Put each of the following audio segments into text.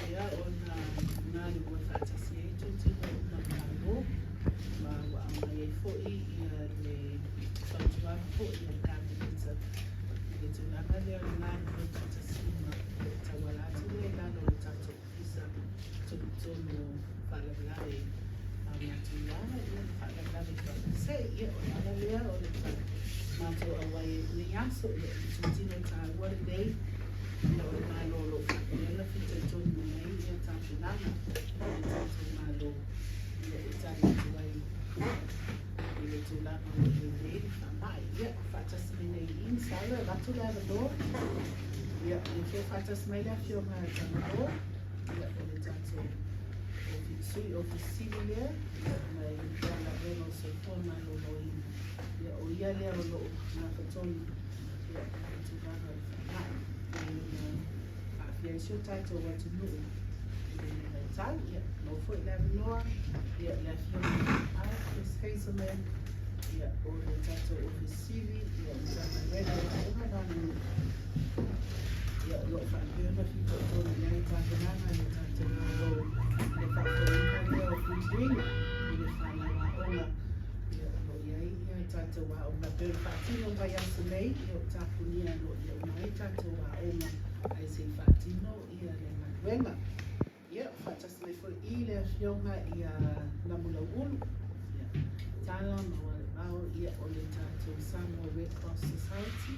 Ia ona nani mo whaatasi e tūtino na kālo ma wa mai e fo'i ia le whautua fo'i a kāpita le tūlanga lea le nani mo tūtasi ma le tawalatu le lano le tato isa tūtono whalawalawe a matulanga ia le whalawalawe whakase ia o ala lea o le mātou awai le aso ia le tūtino tā wari dei ia o le mālolo ia whita tonu nei ia tāpinanga ia tātou mālo ia e tāne tuai ia le tūlanga o le rei whamai ia whaatasi nei in sala ratu le avador ia le whio whaatasi mai le whionga tanador ia o le tātou sui ofisili lea ia mai tāna reno se fua mālolo ia o ia lea o loo nā whatonu ia le tūlanga o whamai ia sio taito watu nuu ia tai ia no foi le noa ia le fiona ai is hazelman ia o le taito ofisili ia sana rena ona nanu ia lo fa fiona fito tonu ia taito nana ia taito lo le whakawina lea o Fitwina ia whanau a ola ia lo ia taito wa o na pere whaatino vai asu nei ia o tapunia no ia o mai taito wa oma ai se fatino ia le manuela ia fatasi le foi i le fionga ia na mula ulu ia tala ma wale bao ia o le tatou Samoa Red Cross Society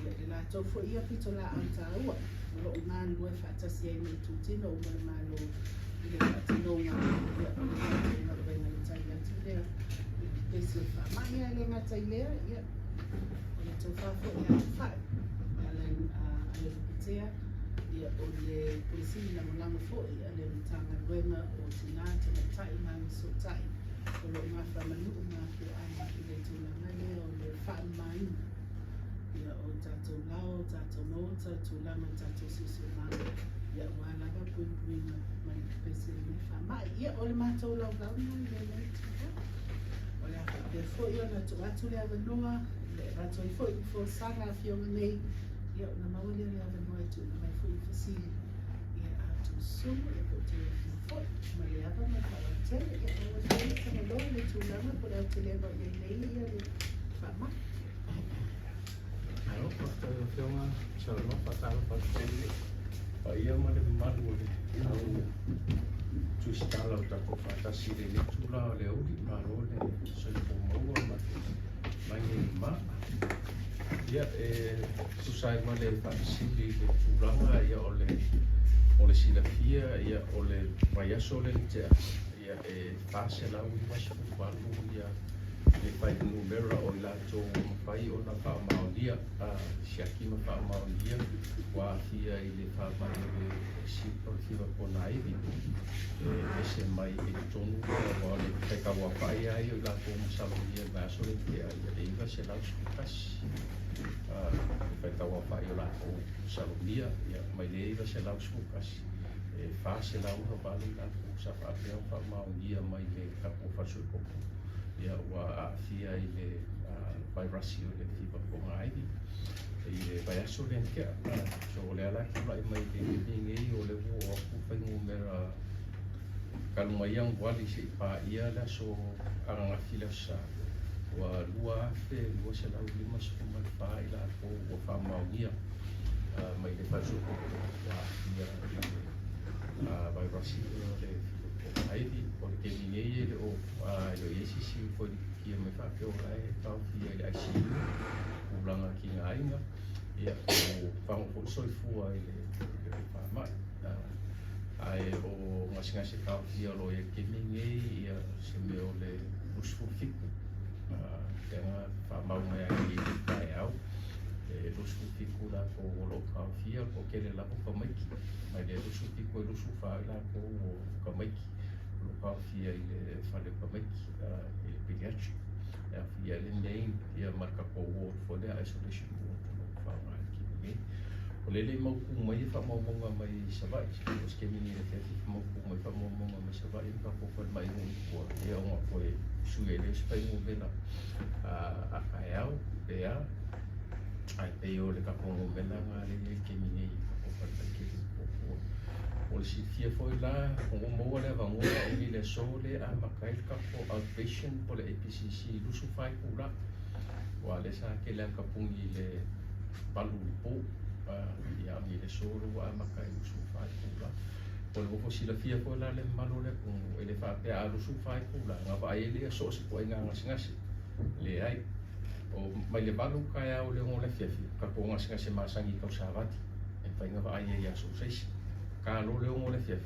ia le latou foi ia pito la antaua lo ngā lue fatasi ai me tutino o mele malo ia fatino ngā ia o le tatou ngā wenga le tai atu lea pesi o whamai ai le ngā tai lea ia o le tau whafo ia le whai ale Tea ia o le polisini na malama fo'i a le mitanga ruenga o tinata na tai nang so tai o lo ngā whamanuu ngā ki ana i le tūlanga lea o le whaamaina ia o tatou lao, tatou mota, tūlanga tatou sisu mana ia wālaga puinga mai pese le whaamai ia o le mātou lau gauna i le tika o le hapa pe fo'i o na tuatu le avanoa le rato i fo'i fo sanga fionga nei ia na mawale le ave mai tu na mai foi fasili ia atu sumu e ko te foi ma le ava ma ka te ia o le te na do le tu na ma por te le va ia nei ia le fa ma ai o pa o fiona sa no pa ta pa te pa ia ma le malu le au tu stala ta ko fa ta si le tu la le o di ma ro le so ko mo ma mai ma ia susai ma le pasili le tūranga ia o le silafia ia o le vaiaso le tea ia pase lau i masu kupalu ia le pai numera o i lato pai o na whaamaonia siaki ma whaamaonia wa fia i le whaamai le sipa kiwa kona iwi ese mai e tonu o le kaikawa pai ai o i lato masalonia maso le tea ia le iwa se lau skutasi pai tawa pai o lako salonia ia mai le iwa se lau skukasi fa se lau no vale lako sa fa peo fa maonia mai le kapo fasu koko ia wa afia i le vai rasio le fiba konga aivi i le vai aso le kia so le ala kula i mai le ngei o le wo o kupai ngumera kaluma iang wali se pa ia la so aranga fila sa wa lua fe lua se lau lima so mai pa ila ko o fa maunia mai le fasu ko wa ia vai rasio le aivi o le kemingei le o lo yesi si ko ki me fa ke o ai pa fi ai si o langa ki ainga ia o pa o so fu ai le pa mai ai o ngasinga se ka fi lo e kemingei ia se me o le usfu fiku tenga fa mau mai ai pai au usfu fiku la ko lo ka fi o ke le la ko mai mai le usfu fiku e usfu fa la ko mai pa fia ile fale pa mai ile pediatri ya fia le nei ia marka ko ward for the isolation ward no fa mai ki o le mau ku mai fa mau monga mai savai os ke mini le te mau ku mai fa mau monga mai savai pa ko fa mai un ko ia un ko su ele spai mo bela a kaiau pea ai pe o le ka ko mo bela ngale ke mini ko fa ki le sifia foi la o mo le va mo i le sole a makai ka po outpatient po le APCC lusu fai kula wa le sa ke le ka pungi le palu po ia mi le solo a makai lusu fai kula po le ko sila fia po la le malo le ko ele fa pe a lusu fai kula nga va ele so se po nga ngasi le ai o mai le balu ka ya o le ngole fia ka ko ngasi masangi ka savati e fa nga va ai ya so se ka lo le ngole fia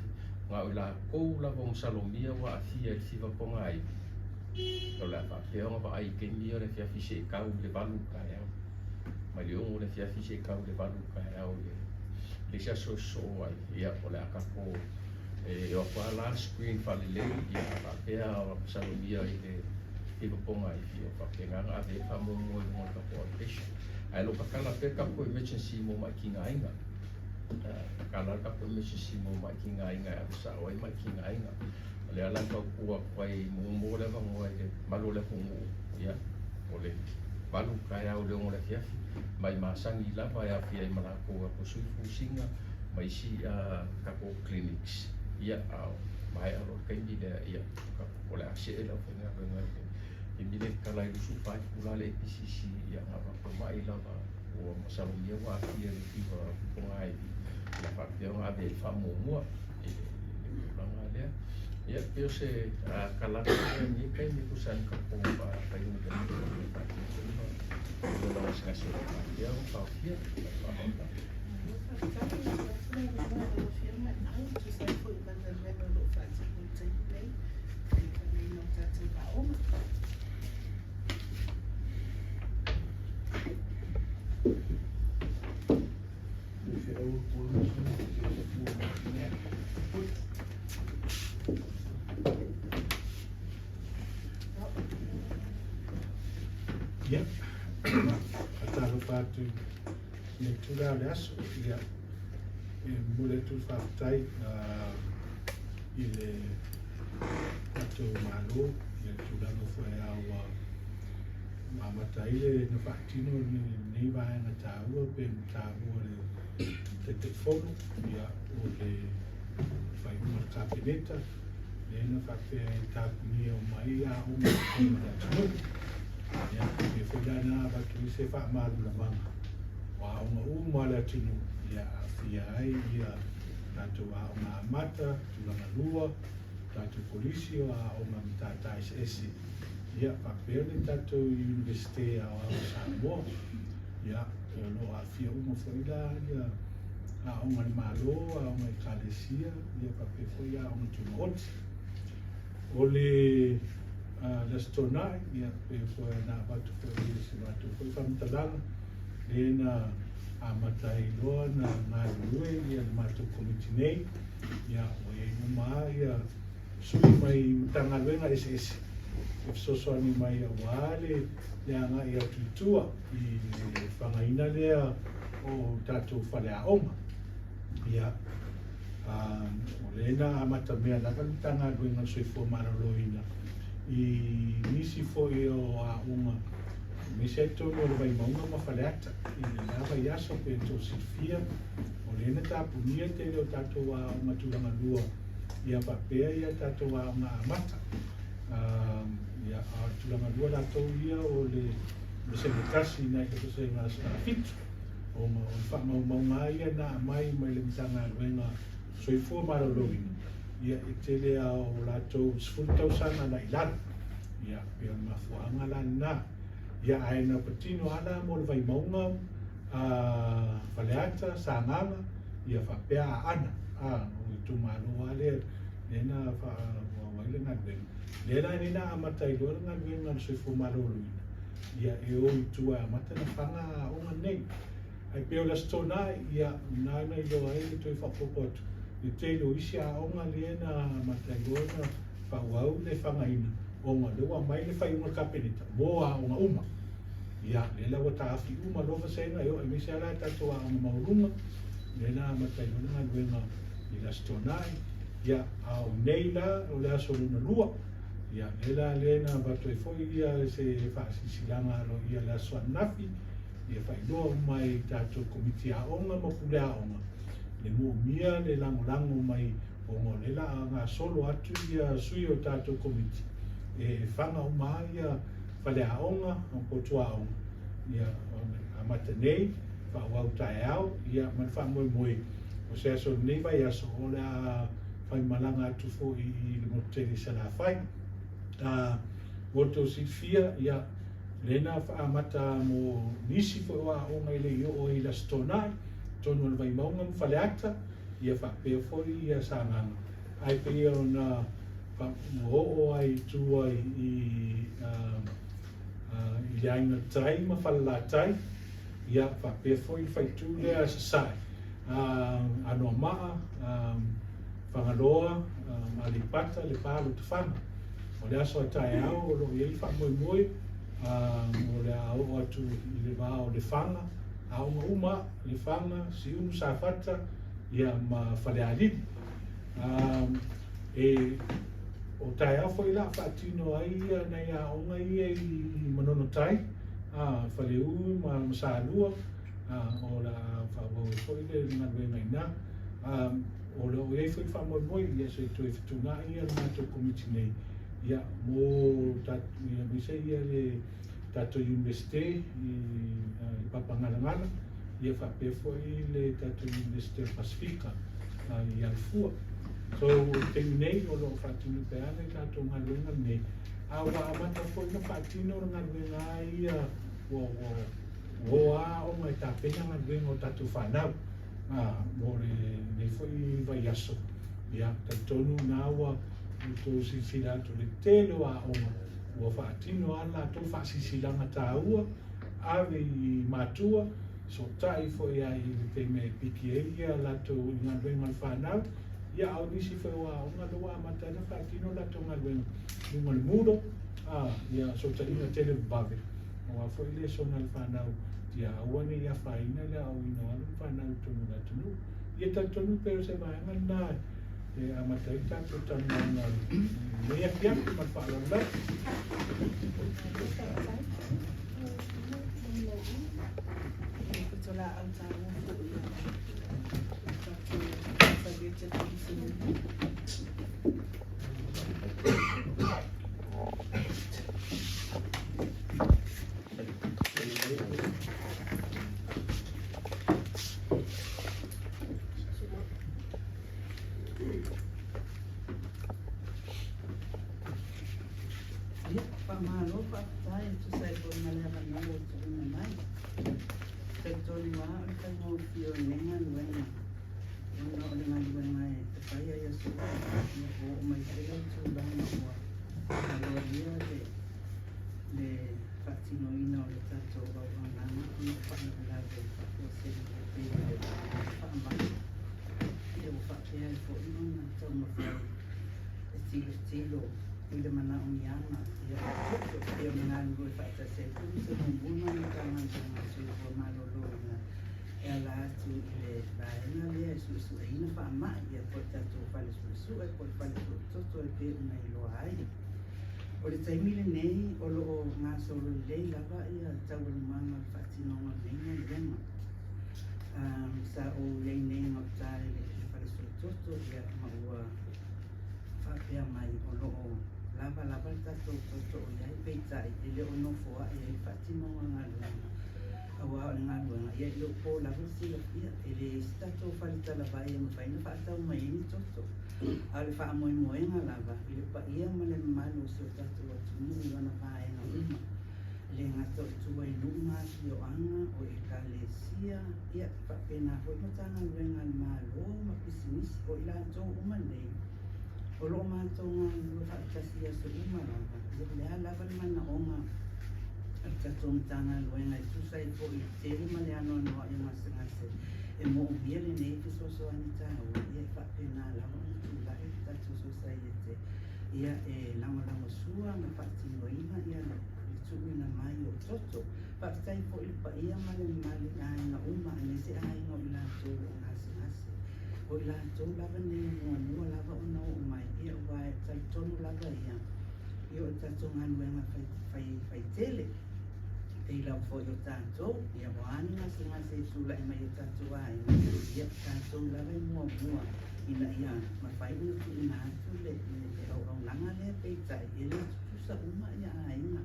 nga o la ko la vom salomia wa afia e fiva ko ngai o la fa ke o va ai ke mi o le fia fi se ka o le balu ka ya mai le ngole fia fi se ka o le balu ka ya o le sa so ai ia o la ka ko e o fa la screen fa le ia fa ke o salomia i le fiva ko ngai fi o fa ke nga ave fa mo ka ko ai lo ka kala pe ka ko emergency mo ma ki ngai nga kala ka po me si mo mai ki ngai sa oi mai ki ngai le ala ka ku ai mo le va mo e malo le mo ya ole balu ka ya ole mo le fia mai ma sangi la va ya fia ma la ko su fu singa mai si ka ko clinics ya mai alo ka ni de ya ka ole a se la fa nga e mi le kala i su fa ku la le PCC ya ma ko mai la va o mo sa mo wa fia le fi ko ai la facción ave famoso e la ngale ya pio se kala ni kai ni kusan ka po pa pai ni ka ni la sa se ya pa fia Ya, kata lupa tu ni tu dah das, ya, boleh tu faktai ile tu malu, ya tu dah lupa awal mama taile no faktino ni vai na tahu pen tahu le telefono ya ole fai uma kabineta le na fakte tak ni o mai ya uma da ya ke fedana ba tu se fa ma la mama wa uma la tinu ya afia ai ya tatu wa uma mata tu la lua tatu polisi wa uma mtata SS ya papel tatu universite au Samoa ya lo afia uma foi lá ya a uma malo a uma calesia ya papel foi ya uma tumot ole la stona ya foi na batu foi se batu foi famtalang lena a matai lo na lue ya matu komitine ya o uma ya sui mai tangalenga SS so ni mai wale ya nga ia tutua i whangaina lea o tātou whale a oma ia o lena amata mea nakalutanga luenga soifo maraloina i nisi fo i o a uma mese tono le vai maunga ma whale ata i lava i aso pe to sifia o lena tapunia te leo tātou a oma tulanga lua ia papea ia tātou a oma amata ya tulanga dua la tau ia o le se kasi na ke se na sa fit o ma fa ma ia na mai mai le tanga luenga so i fo maro loin ia itele a o la tau sfultau sana na ilan ia pe ma fo angala na ia ai na patino ala mo vai maunga faleata sa ngala ia fa pe ana o tu malo ale nena fa wale na ben lera ni na amata i lora nga venga so fo maroluina ia e o tua amata na fanga o nei ai pe la stona ia na na i lo ai to fa popot i te lo isi a o nga lena amata i lora fa wau le fanga ina o nga le wa mai le fa una kapelita mo a una uma ia le la wata afi uma lo fa senga yo mi se ala ta to a una mauruma le na amata i lora nga venga i la stona ia a o nei la o le aso luna lua ia ela lena bato foi ia se fa silanga lo ia la swa nafi ia fa do mai tato komiti a onga mo pula onga le mu'umia le lagolago mai o le la gasolo atu ia sui o tatou komiti e faga uma ia faleaʻoga o potuaʻoga ia amata nei fa'auau taeao ia ma le fa'amoemoe o se aso lenei vai aso o le a faimalaga atu fo'i i le mototele salafai o tosifia ia lena fa'amata mo nisi fo'i o a'oga i le i'o'o i lasitona'i tonu o le vaimauga ma faleata ia fa'apea fo'i ia sagaga ae peia ona fa'amo'o ai tu ai i le aiga tai ma falalatai ia fa'apea fo'i le faitū lea sasa'i anoa ma'a fagaloa ma le pata le palo tafaga o le aso ataeao o lo'o iai fa'amoemoe o le a'o'o atu i le va o le faga a'oga uma le faga si'unu safata ia ma falealili e o taeao fo'i la fa'atino ai ia nai a'oga ia i manono tai faleu ma salua o la fa'auau fo'i le galuega inā o le o iai fo'i fa'amoemoe ia se toe fetuga'i ia le matou komiti nei ia mo ia misa ia le tatou universite i papagalagala ia fa'apea fo'i le tatou universite pasifika i alefua so temi nei o lo'o fa'atino pea le tatou galuega lenei ua amata fo'i na fa'atino o le galuega a ia ua a'oga e tapena galuega o tatou fanau mo le fo'i vai aso ia tautonu na ua tou silsila atu le tele o a'oga ua fa'atino a latou fa'asisilaga tāua ave i matua so ta'i fo'i ai le teime piki ai ia latou i galuega o le fanau ia au nisi fo'i o a'oga lou amata na fa'atino latou galuega luga le muro ia so taʻiga tele vavave ua fo'i le sona le fanau ia aua nei afaina le a'oina alu le fanau tonu latunu ia tautonu pe o se vaega lenā e amatai tatou tanuaga nei afiafi ma le fa'alaulau Pamalo papai tu sai por malha no tu na mai. Sector wa ka mo fio nenga luenga. No lenga luenga e te pai ai su o mai tele tu ba no wa. Alo dia le fatino ino le tato ba na no pa na la de o se pe pa ma. E o fa pe fo no na to mo fa. Estilo Ida mana umiana ia mana ngoi fata se se buna na kama na su ko malo lo na ela tu le baina le su ina fa ma ia porta tu fale su e por fale to pe una ilo ai o le taimile nei o lo nga so le lava ia tau le manga fatino ma venga lema sa o le nei no tale le fale su to ia ma ua fa pe mai o lo lava tato ia peita ele ono foa ia fatino nga awa nga luenga ia lo po lava si lo ia ele stato falta lava ia mo faina fata mai ni toto ale fa mo nga lava ile pa ia male malo so tato tunu wana fa nga uma le nga to tu ai luma yo anga o e kalesia ia pa pena ho mo tanga luenga malo ma pisinis o ila to uma nei o lo mātou ngā whakasia su umaranga. Le lava mana o ngā tatou tanga luenga e tusai po i tere ma le ano noa i masangase. E mo umia le nei te soso anita o ia whapena lava tu lai tatou sosai e te. Ia e lama sua ma whatino ina ia le tuina mai o toto. Whaktai po i pa ia ma le mali aina uma ane se aina o lātou o ngase. O lātou lava nei mua lava o nao o mai ia ua e taitonu lava ia. Ia o tatou ngā luenga fai tele. Ei lau fo yo tātou, ia wāni ngase tūla e mai o tātou ai, ia tātou lawa e mua, ina ia mawhai unu tu ina atu le au nanga lea peitai, e le tusa uma ia ainga,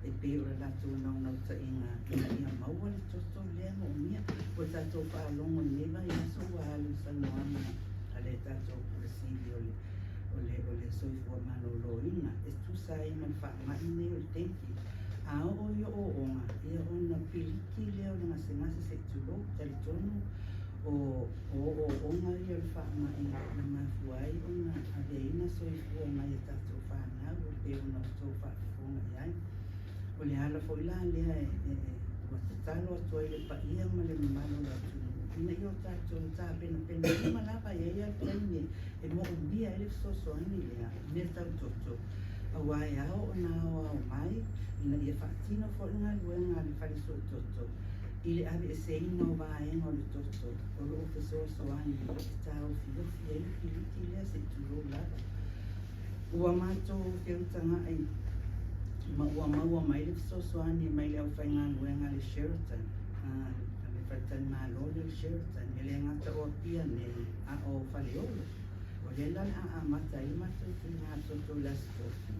e pe ora lātou nau ta inga, ina ia maua le toto lea mo mia, o tātou whaalongo newa ia so wahalu sa noana, a le tātou kurasili o le soifua manolo ina, e tusa i man whaamai ne o le tenki, ao o yo o onga, ia ona piliki leo na ngase se tulo, tali tonu, o onga ia le whaama i na mafuai, ona aveina soifua mai e tātou whanau, o pe ona tō whaafonga iai. O le hala fo ila lea watatalo atua i le paia ma le mamalo la tunu. Ina i o tātou tā pena ima lava ia plaine, e mo umbia ele soso ani lea, ne tau toto. Awai ao o na o mai, ina ia whaatino fo inga luenga le whare so toto. I le ave e se ina o vaenga o le toto. O lo te so ani le tau fiofi e piliki lea se turo lava. Ua mātou whiutanga ai, ua maua mai le so ani mai le au whainga luenga le Sheraton. Le whaitani malo le Sheraton. E le ngata o pia nei a o whaleolo. O le lana a mata i mātou tu ngā toto la stofi.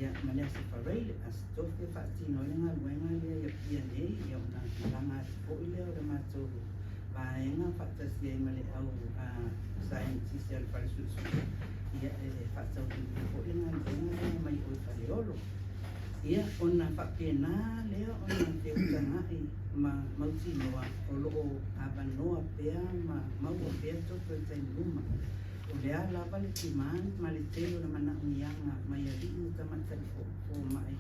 Ia malea se whareile a stofi whaatino i ngā luenga lea i pia nei i au nā langa ati po i leo le mātou vaenga whaatasia i male au scientist al wharesusu. Ia e whaatau tu po i ngā luenga lea mai o i whaleolo. Ia ona whapena lea ona te utanga i mauti noa o loo abanoa pea maua pea toko i tai luma. O lea lava le timani, ma le teo na mana unianga, mai a liu tamata i fo mai.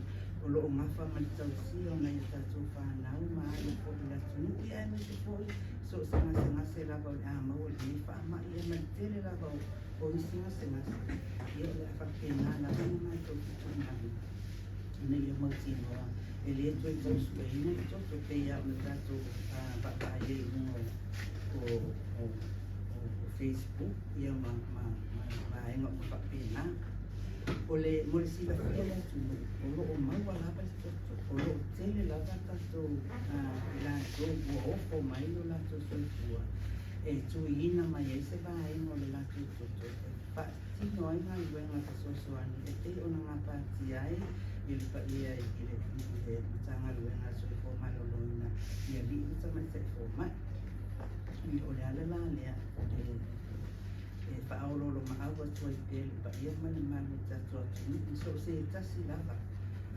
O loo ngafa ma le tausia o nai tātou whanau, ma ale fo i la tunu. Ia e me te fo i, so se lava o le amau o le nifa, ma ia ma le tele lava o isi ngase. Ia o le whapena lava i mai tau kitunani. Ina ia mauti noa. E le toi tau sueina i toto pe ia o le tātou whaaie i mungo o Facebook, ia ma enga o whapena. O le mole sila whia le tunu, o loo maua lava i toto, o loo tele lava tato la tō bua ofo mai o la tō soifua. E tui ina mai e se vaenga o le la tō toto. Tino ai ngā luenga ka sosoani, e te ona ngā pāti ai, i le paia i le matanga luenga soifua maloloina, i a li uta mai te fo mai. I o le ala la lea, e whaololo maaua tua i pēle pa ia mani mani tatua tunu, i so se e tasi lava.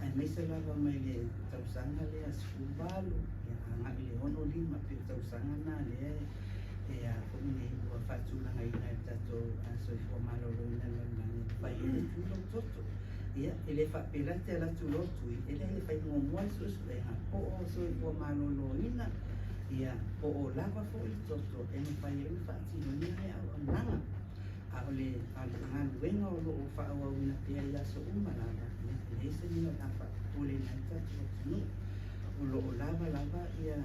Ai meisa lava mai le tausanga lea skubalu, ia anga i le hono lima pe tausanga na lea, e a komine i ua whatulanga ina e tato a soifua malolo ina lalani, pa i le tulo toto. Ia, e le whapela te ala tulotui, e le whai ngomua i susuenga, po o soifua malolo ina, ia po o lava fo i toto, e me whai e whaatino nia le au nanga. A o le ngā luenga o loo whaawau ina pia i aso umalava, le se nio a whaole nai tatu o tunu. O loo lava ia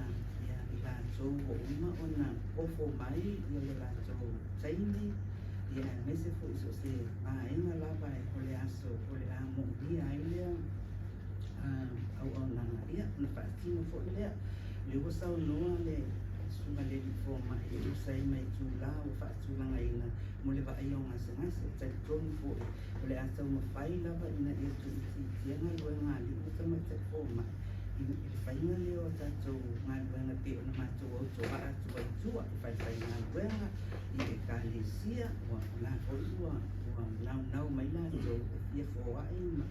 i lātou o uma o na ofo mai i o le lātou taimi, ia mese fo iso se maenga lava e o le aso o le amo ia ai lea au nanga ia, na whaatino fo i lea. Le wasau noa le sunga le li fo mai e usai mai tūla o whaatulanga ina mo le waai o ngase tai tonu fo o le atau mawhai lava ina e tu iti tianga luenga li uta mai tai fo mai i le whainga leo tātou ngā luenga pe o na mātou au toa atu ai tua i whai ngā luenga i le kālesia o la fo ua nau mai lātou ia fo ai ma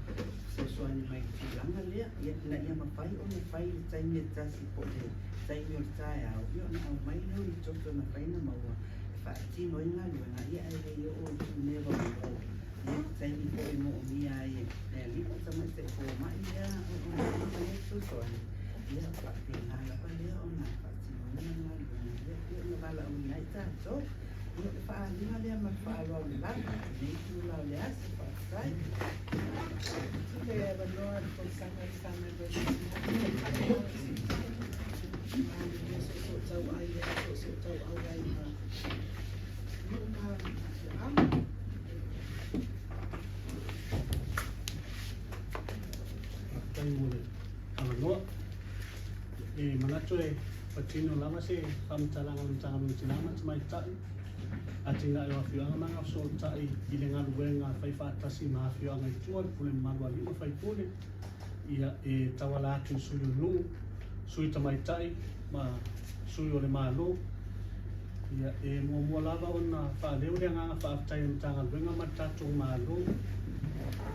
soani mai tūlanga lea ia mawhai o na whai le taimi e tasi po le taimi o le tae au ia na au mai leo i toto na whaina maua whaatino i ngā luenga ia ai rei o tūnewa o ia taimi po e mo o mia ai e lipa tamai te fo mai ia o mai soani ia whaapena lapa lea o na whaatino i ngā luenga ia na wala o nai tātou ia te whaalima lea ma whaaloa o le lapa nei tūla o le asi whaatai Tuke e wanoa ko sanga i sanga so tau ai so tau au ai ma Kai mo le ala noa atu e patino lama se whamtalanga mtanga tinama mai tai atinga e wafianga manga so tai i le ngaluenga fai whaatasi mafianga i tua pule marua lima fai pule ia e tawala atu sui lu sui tamai tai ma sui o le malo ia e mua lava ona whaaleu le nganga whaatai mtanga luenga matatu malo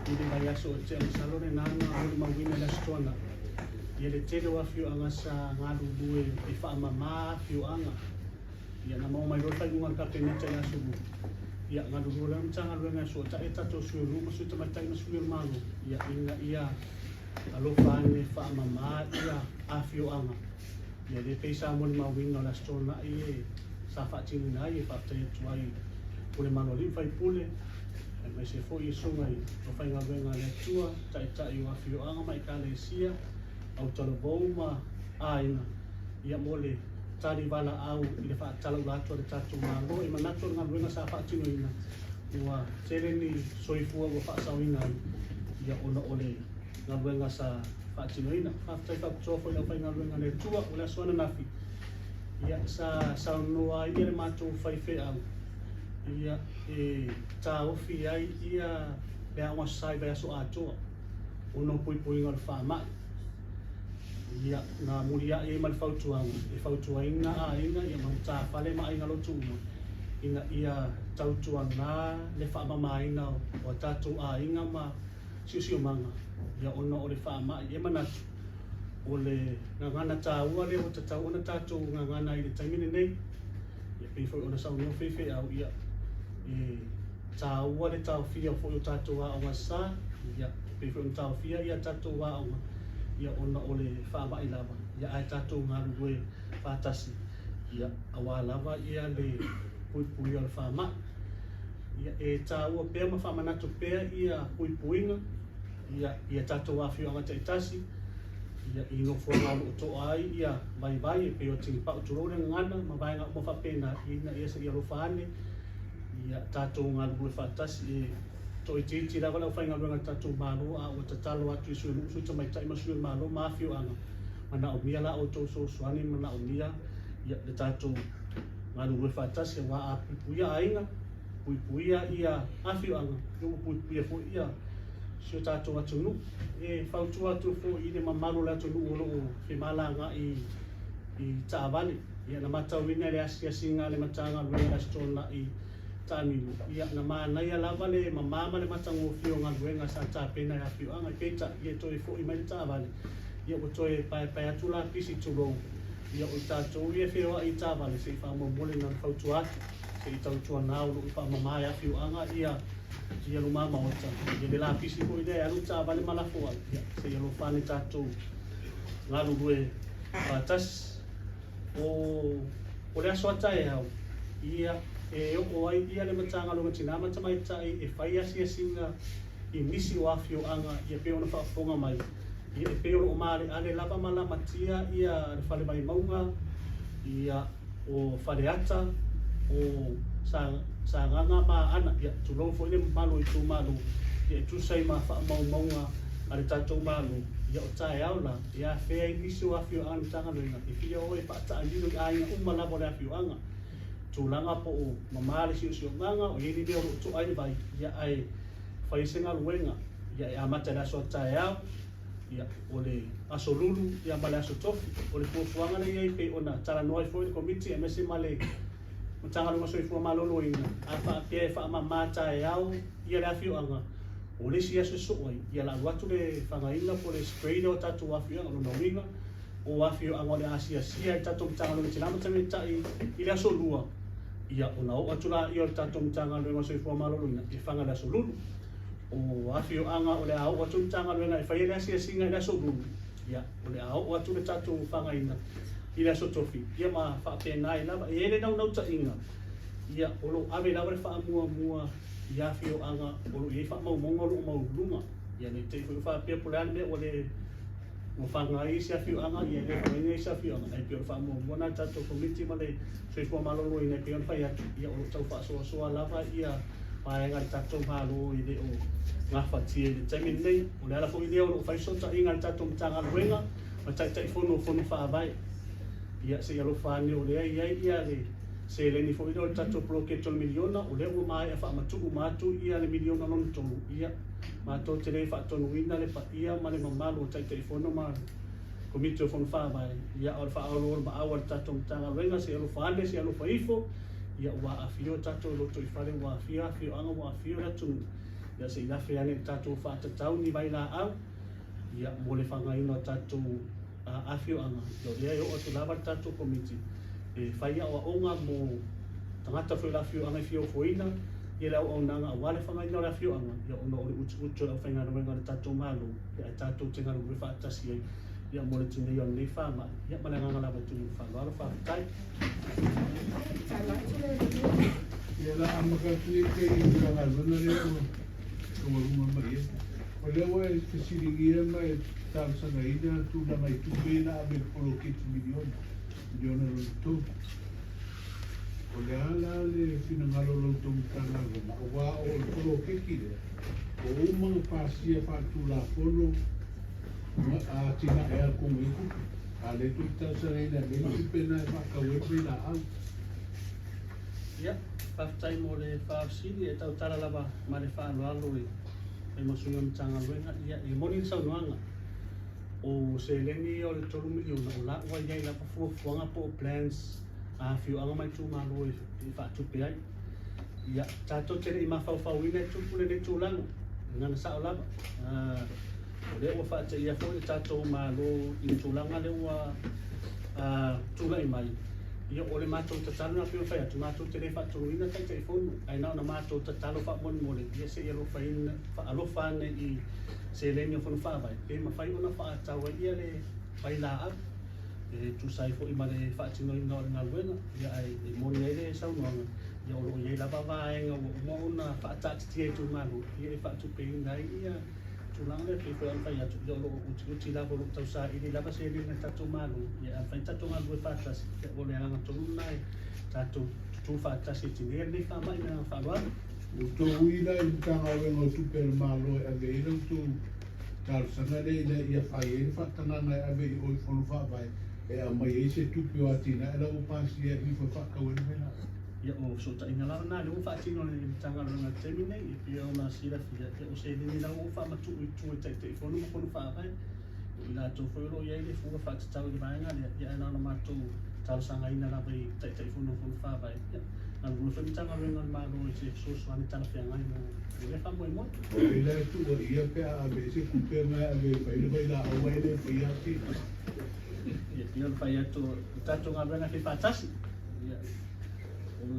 i le vai aso o te alisalo le nanga o le mawina le stona ia le tele wafianga sa ngalu lue e whaamama fiuanga ia na mau mai lo tai ngunga ka penita ya subu ia ngalu lue le mtanga luenga so ta eta to sui lu sui tamai tai na sui malo ia inga ia alo fane whaamama ia a fiuanga ia le peisa mo le mawina le stona ia sa whaatini nai e whaatai atuai pule manoli fai pule e mai se fo i sunga i o whai ngā wenga le tua tai o awhio anga mai ka le sia au tala bouma aina ia mole tari wala au i le whaatala ulatua le tatu malo e manatua ngā wenga sa whaatino ina ua tereni soifua o whaasawina ia ona ole ngā wenga sa whaatino ina whaatai whaatofo i au whai ngā wenga le tua o le asuana nafi ia sa noa ia le mātou whaiwhe au ia e tā ofi ai ia le awa sai vai aso atoa ono pui ngā le whaamai ia ngā muria e ma le whautuanga e whautuainga a inga ia mau tā whale ma inga lo tūma inga ia tautuanga le whaamamaina o tātou a inga ma siusio manga ia ono o le whaamai e manatu o le ngangana tāua le o tatau ona tātou ngangana i le taimine nei ia pei ona sau no fefe au ia e tāua le tau fia fo o tātou a awa sa ia pei ona tau fia ia tātou a awa ia ona o le whaamai lava ia ai tātou ngā rue whātasi ia awa lava ia le pui o le whaamai ia e tāua pēr ma whaamanatu pēr ia puinga ia tātou a fio anga taitasi ia ino fonga o to ai ia vai e pe o tini pa o toro ngana ma vai nga mo fa pena ina ia se ia lo fane ia tato nga lu fa tasi e to i titi la wala fa nga lu nga tato malo a o tatalo atu su su to mai tai ma su malo mafio anga mana o mia la o to so swani mana o mia ia le tato nga lu fa tasi wa a puia ainga puia ia afio anga yo puia fo ia sio tātou atu nu e whautua atu fo i le mamalo le atu nu olo o whemalanga i Tāwale ia na matauina le asiasinga le matanga lue la stona i tānilu ia na mānai a lava le mamama le matango fio ngā luenga sa tāpena a fio anga i peita ia toi fo i mai le Tāwale ia o toi pai atu la pisi turou ia o tātou ia whioa i Tāwale se i whamomole na whautua atu se i tautua nāu i whamamai a fio anga ia ia lo mama ota ia le lapisi ko ide alu Tāwale malafua ia se ia lo whane tātou ngā lue patas o le aso atai hau ia e o ai ia le matanga longa tinama tamai tai e whai asiasinga i nisi o afio anga ia pe ona whaafonga mai ia e pe ona o maare ale lava malama tia ia le whale mai maunga ia o whale ata o sa nganga ma ana ia tulou fo ile malo i tu malo ia tu sai ma fa maunga ale tatou malo ia o tae aula ia fea i nisi o afio anga tanga loinga i fia o e pata andilo i ainga umala mo le afio anga tūlanga po o mamale siu nganga o ili leo tu ai vai ia ai whaisenga luenga ia e amata le aso tae au ia o le aso lulu ia male aso tofi o le fuafuanga le iei pe ona tala noai fo i komiti e mese male tanga lunga soi fua malolo inga a wha pia e wha mamma tae au ia le afio anga o le si aso soai ia la watu le whangaina po le spray o tatu afio anga luna winga o afio anga le asia sia i tatu tanga lunga tinama tamita i le aso lua ia ona o atula i o tatou mtanga luenga soi fua malolo ina i whanga le aso lulu o afio anga o le au atu mtanga luenga i whaia le asia singa i le aso lulu ia o le au atu le tatou whangaina i le aso tofi ia ma whaapena i lava e ele nau ta inga ia o lo ave lava le whaamua i afio anga o lo i whaamaumonga o lo maulunga ia ne te whaapea puleane me o le mo whangai si afio anga ia le whainga si afio anga ai pio whaamua na tatou komiti ma le soifua malolo i ne pio whai atu ia o lo tau whaasoa lava ia paenga le tatou malo i le o ngā whatie le taimi nei o le ala fo i leo lo whaisota inga le tatou mtanga luenga ma tai fono whaavai ia se alo fane o lea ia le se le ni fo ilo tato pro ke tol miliona o le o mai fa matu matu ia le miliona non tolu ia ma to te le fa tonu ina le pa ia ma le mamalo tai telefono ma komite o fon fa mai ia o fa o ma awal tato tanga venga se alo fane se alo fa ifo ia wa afio tato lo to ifale wa afio anga wa afio atu ia se ila fe ane tato fa tatau ni vai la au ia mo le fanga ina tato afio anga lo ia o to lava tato komite e fai o onga mo tangata foi la fio anga fio foina e la o nanga wale fanga ina la fio anga ia ono o utu la fainga no venga tato malu ia tato tenga no fa tasi ia mo le tini on le fama ia mala nga la batu fa lo fa tai ia la amaka tui ke i nga lona le ko mo mai o le wa ke sirigia mai tansa na ina tu na mai tu pena abe polo ke milion miliona lo tu o le ala le fina ngalo lo tu tanga o wa o polo ke kile o uma pasia fa tu la polo a tina e a kumiku a le tu tansa na ina le pena fa ka we pena au ia paftai mo le faafsili e tautala lava ma le faaaloalo e masuiga matanga luega ia i moni le saunoaga o se leni o le 3 miliona o laʻua iai lava fuafuaga po o plans afioaga mai tumālo i faatupe ai ia tatou te leʻi mafaufauina e tupu lenei tulaga gana saʻo lava o lea ua faataʻia foʻi le tatou mālo i tulaga le ua tulaʻi mai ia o le matou tatalo na pio fai atu matou te le faatoloina taʻitaʻifonu aina ona matou tatalo faamolimoli ia seʻi alofaina faalofa ane i se leni o fonu faavai e mafai ona faatau ai ia le fai laau e tusai foʻi ma le faatinoina o le galuega ia ai e moni ai le saunoaga ia o loo iai lava vaega ua uma ona faataʻatiti ai tumalu ia e faatupeina ai ia tulaga le pei foi alafai atu ia o loo utiuti lava o loo tausaʻili lava se leni le tatou malu ia alafai tatou galu e faatasi ia o le agatoluna e tatou tutu faatasi tinea lenei faamaʻi me aga faaloalo o to uila i tanga wenga o tupe le malo e ave ina tu talsanga le ina ia fai e whatananga e ave i oi whanu whapai e a mai e se tupe o atina e la o pasi e i whaka wena wena ia o so ta ina la na le fa tino le tanga na termine e pia ona sila fia e o se ni la o fa matu i tu te telefono mo kono fa vai ina to fo lo ia le fu fa ta tau di banga ia na na matu tal sanga ina la vai te telefono kono fa vai na lo fa tanga le na ma lo se so so ani tala fia ngai mo le fa mo mo o ila tu o ia pe a ave se kupe mai ave pai le pai la o wai le pai ati ia pia fa ia to tato ngabanga fi fatasi ia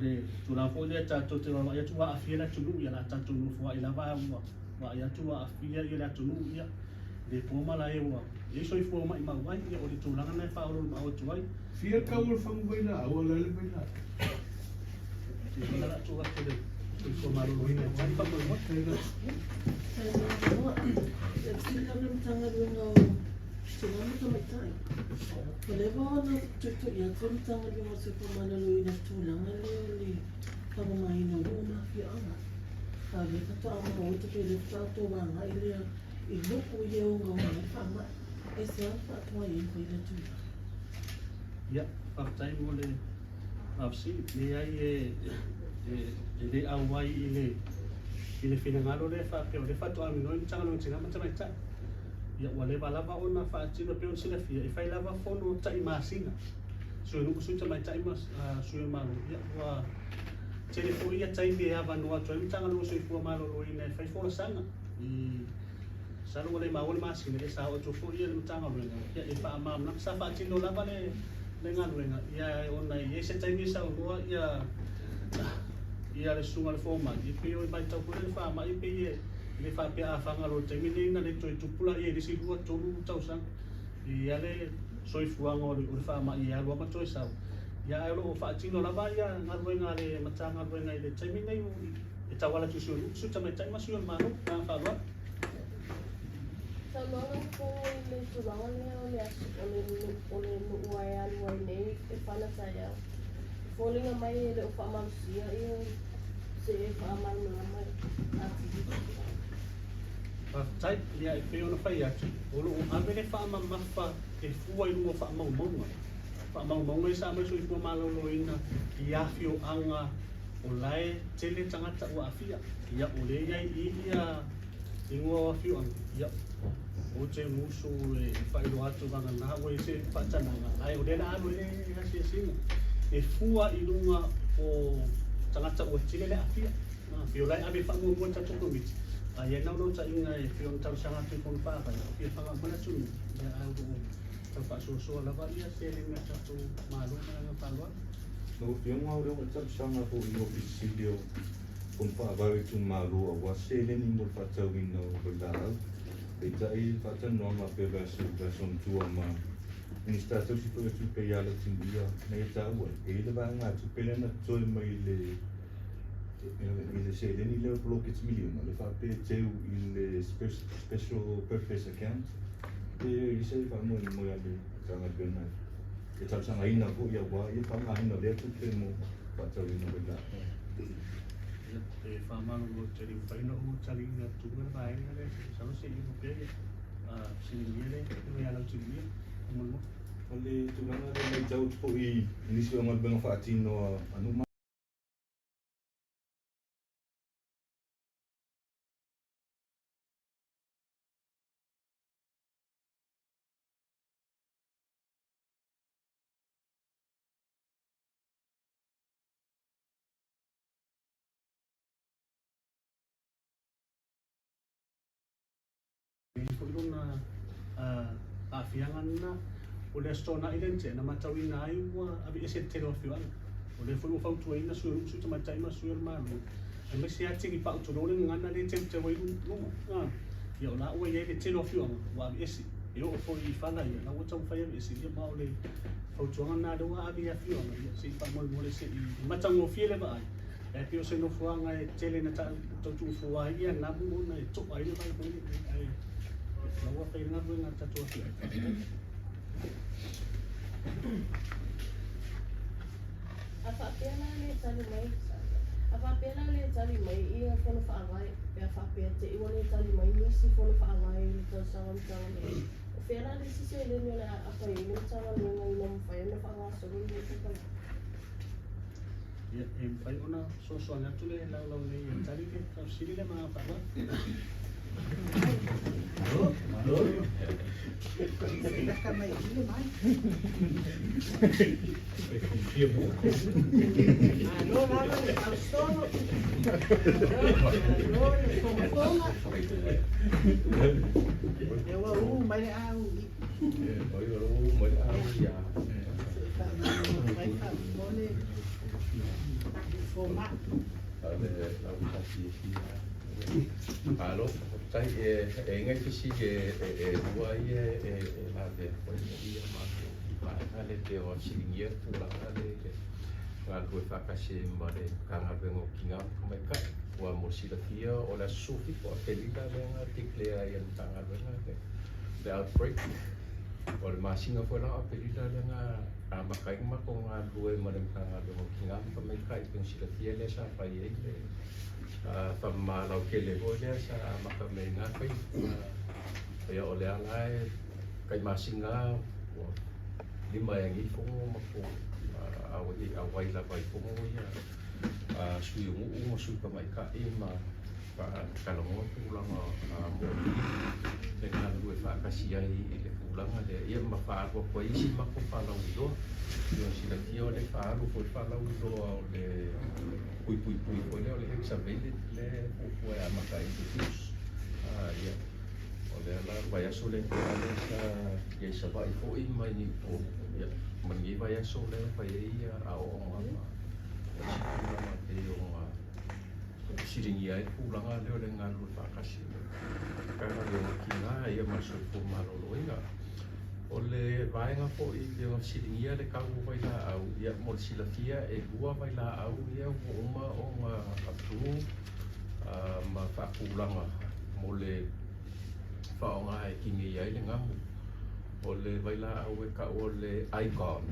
le tula fo le tato te wa ia tu wa afia la tulu ia la tato no fo ia va wa ia tu wa afia ia la tulu ia le po mala e wa e so i fo mai ma wai ia o le tula na fa o ma o tu wai fia ka o fa ngai la o la le pai la ti la tu wa te le fo ma lo ina wai fa mo mo te la Whatever na tutu ia kontanga di mo se pamana lo ina tulanga le pamai no na fia ana. Ave tato ama o te pele tato wanga ile i luku ia o ngā whama e se alfa tua i ko ina tula. ia fa tai mo le afsi le ai e le au wai ile fina ngalo le fa pe le fa to amino ni tanga no tina mata mai ta ia wale balava ona fa tino pe on sila fia e fai lava fono tai masinga so no so mai tai mas so malo ia wa telefo ia tai be ava no atu ni tanga no so fu malo lo ina fai fo sanga i salo wale ma wale masinga le sa o to fo ia no tanga lo ia e fa ma na sa fa tino lava le ngaluenga ia ona ia se tai ni sa o ia le sunga le fo ma i pe o mai tau ko le fa ma i pe le fa pe a fanga lo te menina le to tupula e le silua tolu tau sang i ale soi fuanga o le fa ma i alo ma to sa ya alo fa tino la ba ya ngaruenga le matanga ngaruenga le te menina e tawala tu su su ta mai tai ma su ma no na fa lo sa lora ko le tulanga le o le uai alu ai nei e fana saya folinga mai le o fa malusia e se fa malu na mai ati tai ia e pe ona fai atu o lo ave le fa ma fa e fua i lungo fa mau mau whamau mai sa mai sui pua maloloina i awhio anga o lai tele tangata ua awhia. Ia o le iai i ia ingoa awhio anga. Ia o te musu e whaero atu vanga nā ue se whatananga. Ai o le na anu e hasi singa. E fua i runga o tangata ua tele le awhia. Whio lai ame whamua tatu komiti. Ai e nau ta inga e whio tau sanga tui kong whāpai. Whio whanga mana tunu. Ia au o tau whasosoa lawa ia se le mea tatu maaluma nga whalua. No whio ngā reo e tau sanga po i no pisilio kong whaavare tu mālua wa se le ni mo whatau i no whalau. E tai whatanua ma pe vason tua ma ni status i pua tupe i ala tindia na e tau e le va ngā tupe na toi mai le se le ni le blockage million le fa pe teu i le special purpose account e se fa mo ni mo ya le tanga pena e tau sanga ina po ia wa i fa ngā ina le tupe mo whatau i no whalau. E whamanu o te riu whaina o tari na tūmera vāenga le, sama se i mupe siningia le, e ala tinia, mo. Ole tulanga le mai tau po i nisi o ngal benga whaatino anu ma. Puluna afiangan na ole stona idente na matawi na iwa abi ese tero fiwan ole fu fa tu ina su su ma tai ma su ma no e me sia tiki pa tu no ngana le te wai no yo la o ye le tero fiwan wa abi ese yo fo I fala ya na wata fa ya ese ya ma ole fa tu ngana do abi ya fiwan ya si pa mo le se mata ngo fiele ba e pio se no fuanga e tele na ta tu fuwa ia na bu na to ai le ba ai lawa kay nga ba nga tatu ako Apapela le tali mai. Apapela le tali mai ia fono whaangai. Pea whapea te iwa le tali mai nisi fono whaangai le tau sangam tanga le. O whera le sise le ni ole apa i le tanga le ngai namu whai ona whaangasoro le te kala. Ia e whai ona sosoa ngatu le lau le ia tali le tau siri le mga whaangai. Dah mai ile mai. Alô, lá ao sono. Eu mai au. Mới ao già. Vai fa mole. Forma. Alo, tai e ngai kisi e rua ia la de ia ma ale te o siningia pula ale nga ko fakase mare kanga bengo kinga mai ka wa mosila fia o la sufi ko pelita lenga tiklea ia tanga benga the outbreak o le masinga ko la pelita lenga makai ma ko nga lue mare kanga bengo kinga mai ka i pensila fia le sa pa ia Pamalau kele boleh sa makamai ngapai ya oleh alai kai masinga lima yang i fongo mako awai la bai fongo ya sui ngu sui pa mai ka ma kalau mo pulang mo dengan dua fa kasiai ile pulang ale ia ma fa ko isi mako fa lau do yo sila tio le fa lu ko fa lau do le pui ko le hexavale le ko ya maka intus ya ole la vaya sole ale sa ye sa vai ko I mai ni ko ya mangi vaya sole pa ia a o ma te o siringia e pulanga leo le ngalu pakasi kana yo kinga ia masuk formal loinga ole vaenga po I le siringia le kau vai la au ia mo silafia e lua vai la au ia uma o ma atu ma fa pulanga mo le faonga e kingi ia le ngamu ole vai la au e ka ole icon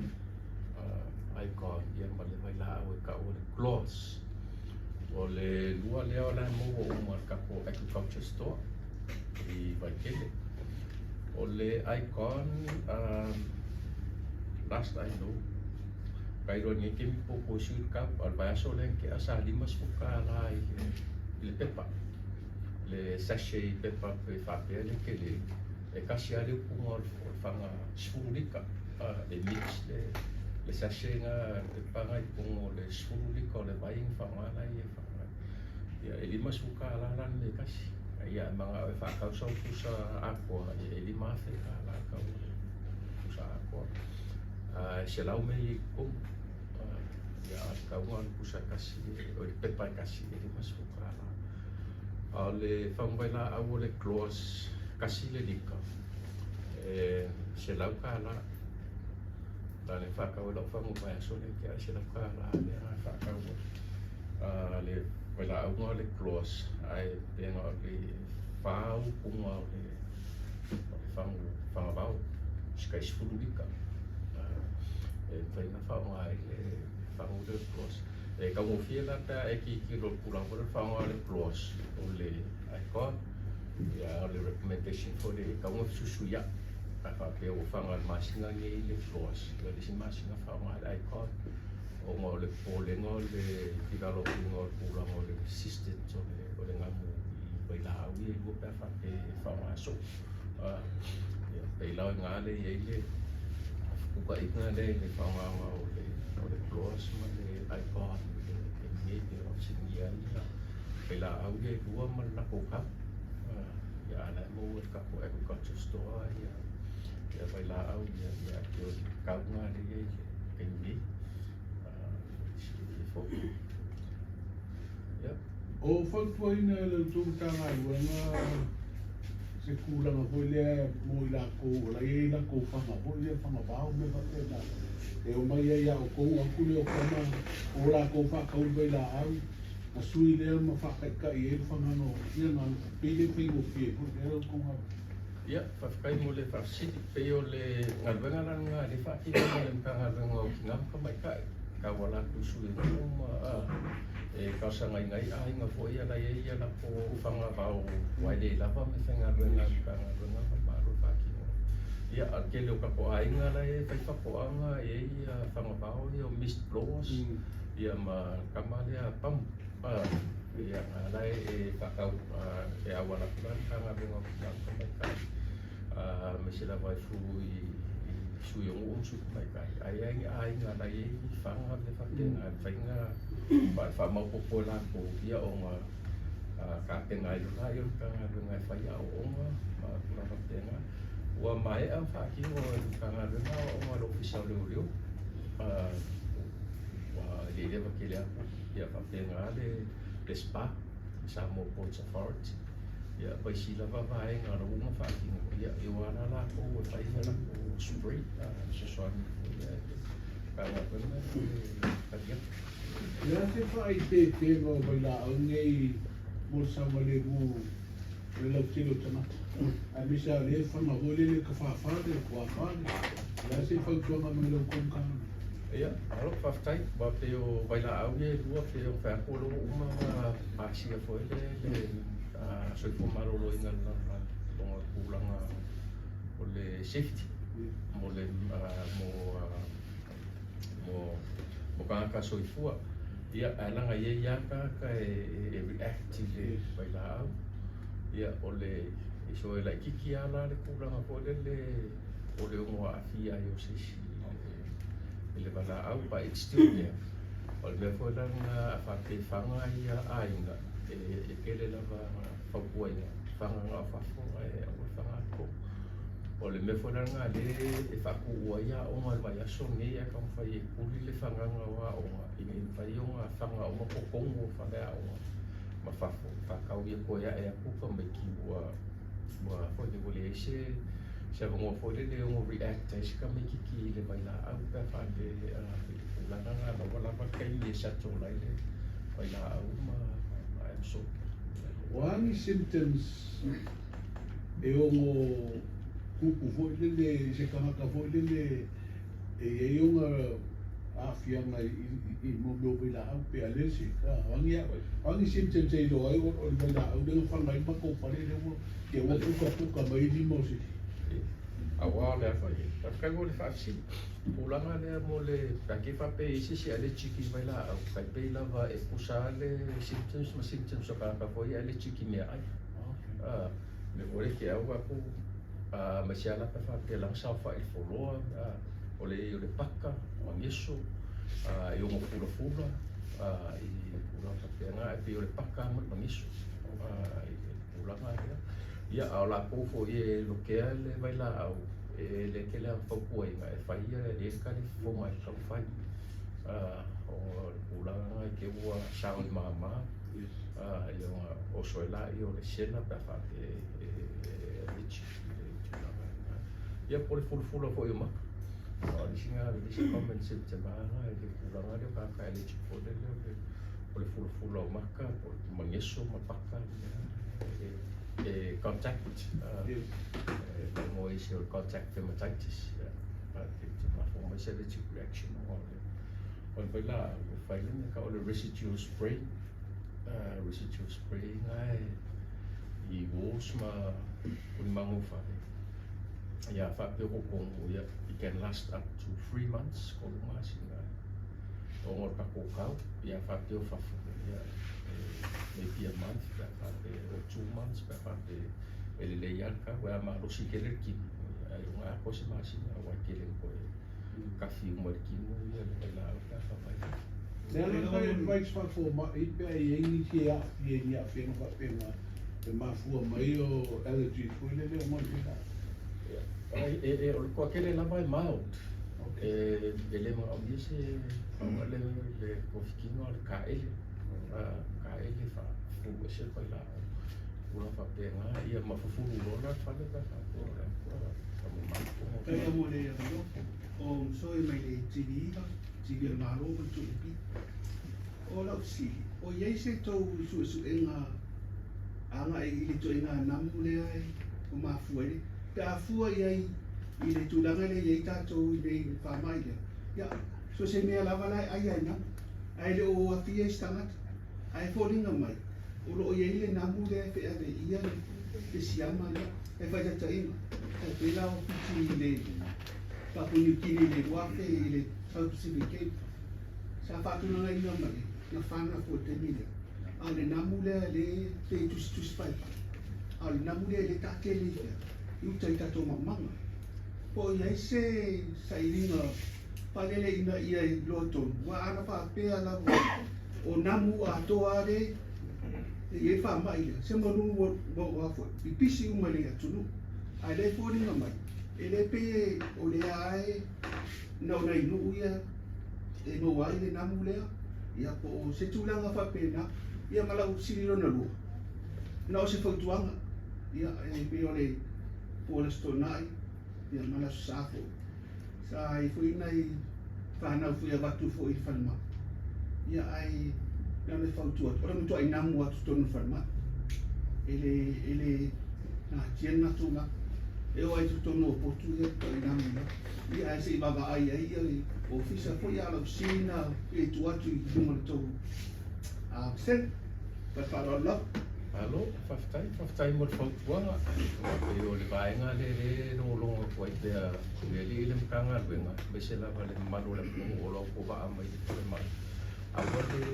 ia ma le vai la au e ka ole gloss o le lua leo la mo o markapo agriculture store I Waikele o le icon last I know. Kairo ni kimi po sui kap al bayaso len ke asa limas fuka la le pepa. Le sachet pepa pe papel ke le kasi ali pungo fanga spulika le mix le sachet nga pepa nga pungo le spulika le baing fanga la fanga. Ya limas fuka la le kasi. Ya mga fakausaw po sa ako, lima la kau sa ako. Silaw may kung ya kawan po sa kasi o pepa kasi lima suka la. Le pangbaila awo le close kasi le dika. Silaw ka la. Le fakau la pangubaya so le kaya silaw ka la le fakau. Le wala awo le close ai tengo le pau punga le fangabau skai spulika na fanga le fangu le close kamu fiela ta ki lo pulang por fanga le close le icon ya le recommendation for le kamu susuya pa ke o fanga masinga ni le close le masinga fanga le icon o mo le pole no le tigalo no pulang o le assistant o le ngamu baila awi lu pa fa ke fanga so baila ngale ye buka ikna le fanga o le close ma le icon le ye option ya baila awi dua man la ko ka ya ala mo ka ko agriculture store ya baila awi ya yo ka ngale ye ke O whaktuaina e lau tūtanga i wanga se kūranga hoi lea mo i lako o la e lako whanga hoi lea whanga wāo me whakena e o mai e au kou akule o kama o lako whakau bai la au a sui lea ma whakaika i e whangano ia ngā pele whaingo pie hoi lea kou hau Ya, whakakai mo le whasiti peo le ngalwengaranga le whakina le mkangalwenga o ki ngam ka mai kai ka wala kusui ma kausa ngai ainga fo ia la ia la po fanga vau wai le lava me fenga renga ka maru pakino ia akele o ka po ainga la e fai po anga fanga vau o mist blows ia ma kamale pam ia la e pakau e awala plan kanga renga ka mai kai me sila vai fu sui o su mai kai ainga la e fanga le fakenga fainga ba fa mau popola ko ia o nga ka penga i la yo ka nga fa ia o nga ma la tenga wa mai a fa ki o ka nga o nga lo fisa le wa le va ke le ia fa tenga le spa sa mo po safari ia pa si la va vai nga ro nga fa ki ia e wa la ko fa ia la ko spray so so ka nga penga ka ia Ia te whai te ngā waila au ngei mo sama le mu le lau tino tana. A misa le whanga hole le ka whawhare, kua whare. Ia se whautuanga me lau kongkana. Ia, alo whaftai, ba te o waila au nge lua te o whakolo uma asia foi le soifo marolo inga longa kulanga o le safety mo le mo ka soifua ia alanga ye yaka ka react le baila au ia ole iso la kiki ala le kulanga po le mo afia yo sisi le baila au ba it's still there ole me fo langa fa te fanga ia ainga kele lava fa puaina fanga nga fa fo o fanga ko ole me fo langa le fa ku ia o mal ba ya so ne ya kan fa ye kuli le fanga nga wa o ini fa yo nga fanga o mo ko kongo fa le o ma fa ka o ye ko ya e ku ka me ki wa fo de vole se mo fo le o react se ka me ki le ba la au ka fa de la nga ba la pa kai ye sa to la le ba la au ma I'm so Wangi symptoms e o mo kupu foi le se kamaka foi le e unga afianga I mo lo bila au pe alesi ka wangi symptoms e lo ai o bila au le fanga I mako pare le mo ke wa puka mai ni mo si Awa le fa ye. Ka go le fa si. Pulanga le mo le pake fa pe isi si ale chiki mai la au kai pe la va e pusa le symptoms so ka foi ale chiki me ai. Le vole ke au va pu ma sia la fa pe la sa fa il folo o le paka o yeso yo mo fula i pula fa pe nga e le paka mo yeso i pulanga ia au la po fo ye lo ke le vai la au e le ke le foku ai mai fai e ka ni fo mai ka fai o pulanga ke ua sound mama yo o soela yo le sena pa fa e rich ia por full fo yo ma o di singa di si comment se te ba e ke pulanga de pa ka le chi po de le por full o maka por mangeso mapaka contact more is your contact dermatitis ma forma se de reaction on bela o failing ka o residual spray ngai I was ma un mango fa ya fa pe ko ko ya it can last up to 3 months ko ma singa o ngor ka ko ka ya fa pe fa ya maybe a month or 2 months ele le yanka wa ma lo si kele ki ai nga ko si ma si wa kele ko ka fi mo ki mo ya la ka fa mai Nela ka advice fa fo ma I pe ai ni ki ya ni a fe no pe ma fu mai o allergy fu le mo ki ai o ko kele la mai mild ele mo o se le ko fi no ka ele fa fu se ko la una fa pe nga ia ma fu lona fa le ka Kaya mo le ano o so mai le tigi maro ko tu pi o la si o ye se to su enga anga I le to enga namu le ai o ma fu ele ta fu ai I le tu langa le ye ta to le fa mai ya so se me la vala ai na ai le o afia stangat ai folinga mai o lo ye le namu le fe ave ia le siama ya e fa ta ina e pela o piti le Papua Kini le wafe le South Pacific Cape sa fatu na ina mai na fana fo te mile a le namu le te tus pai a le namu le ta ke le I utai ta to mamanga po ia se sa ilinga palele ina ia loton wa ana fa pe ala o namu a to ale e fa mai se mo nu wa fo pisi uma le tunu ai le fo ni mai ele pe o le ai no na inu ia e no ai le namu le ia po se tulanga fa pena ia mala usilo na lu na o se fotuanga ia e pe o le po le stonai ia mala safo sa ai foi nai fa na foi abatu foi falma ia ai na me fotua ora mo to ai namu atu tonu falma ele na tiena tuma eu ai tu tono portu ia to ina mina ia ai se baba ai o fisa foi ala sina e tu atu I mo to sen para la Alo, faftai mo fautua e o le vaenga le no longo ko te le mkanga wenga bese la vale malu le o lo ko ba mai le mai a vole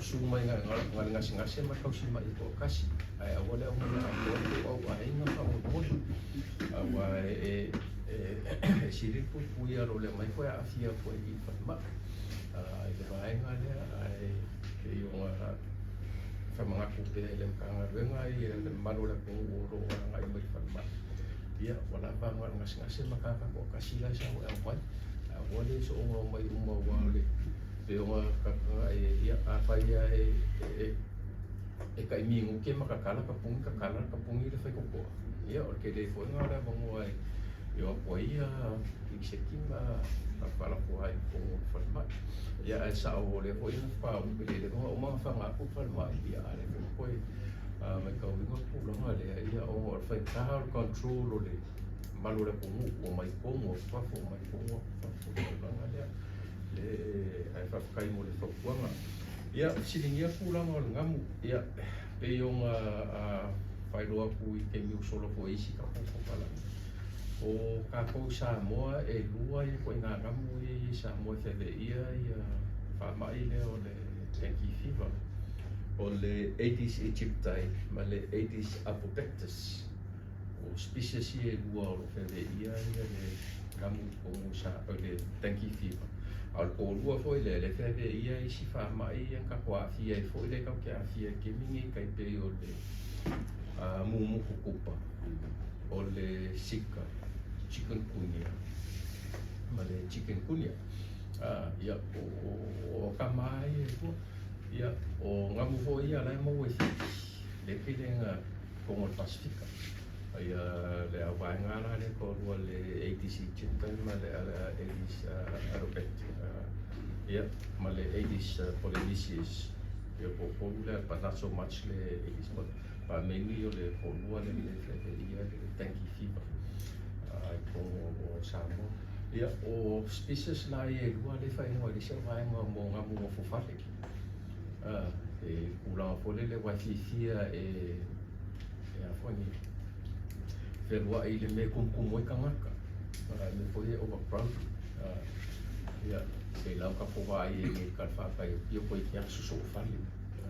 su mai nga singa ma kau si mai ko kasi ai a vole o ai nga pa mo wa siri pu ia lo le mai ko a fia ko I fa ma le vaenga le ai e o fa mga kupe le mkanga wenga I le malu le ko ro nga mai fa ma ia wala ba nga singa makaka ko kasi la sa o ai a vole so o mai uma wa le Peonga kaka ia apa ia kai mingu ke makakala kapungi le fai ko ia o ke le foi ngara bongo ai yo po ia iksekima pala ko ai ko forma ia sa o le foi pa o le o ma fa nga ko forma ia ale ko mai ka wingo ko lo ngale ia o fai car control le malu le ko mai ko fa ko mai ko fa ngale ai fa kai mo le fokuanga ia silingia pulanga o ngamu ia pe yonga fai loa ku I ke miu solo ko isi ka ko pala O kākou Samoa e lua i koe ngā ngamu i Samoa whewea i whamai leo le dengue fever. O le Aedes aegypti ma le Aedes albopictus. O species i e lua o lo whewea i le ngamu o le dengue fever. Al ko lua foi le whewea i si whamai i ka koawhia e foi le kau ke awhia ke mingi kai pe o le mumuku kupa. O le Zika, chikungunya, ma le chikungunya. Ia o kamai e ko ia o ngamu fo ia lai mo e le pilenga ko o Pasifika. Ia le awanga na le ko le Aedes aegypti ma le Aedes albopictus. Ia ma le Aedes polynesis. Ia po le but not so much le Aedes pa mainly o le polua le ia le dengue fever. Ko o Samoa. Ia o species la e lua le whaingoa le sia whaingoa mo ngamu o fufale. E kula fole le waififia e awhangi. Wherua i le me kumkumo i kangaka. Me foi overcrowded. Ia se lau ka whawa i e ka whakai pio koe kia suso whale.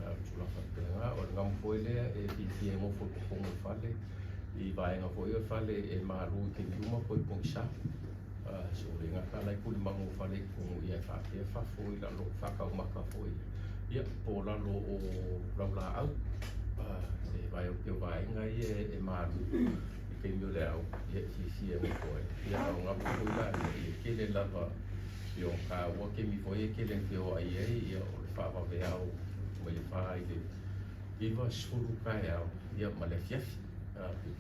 Tula whapenga o ngamu foi lea e fifia mo foi kukongo whale. I vaenga foi o whale e maru ke miuma koe pongsa. So le ngaka lai puli mango whale kungu i e whapea whafoi la lo whakau maka foi. Ia po lalo o raula au. E vai o pio vaenga i e maru. I ke mio le au. Ia fifia mo koe. Ia au ngamu foi la i ke le lava. Io ka ua ke mi foi e ke le pio ai e ia o le whawa veau. Ma le wha i le iwa suru kai au. Ia ma le fiafi.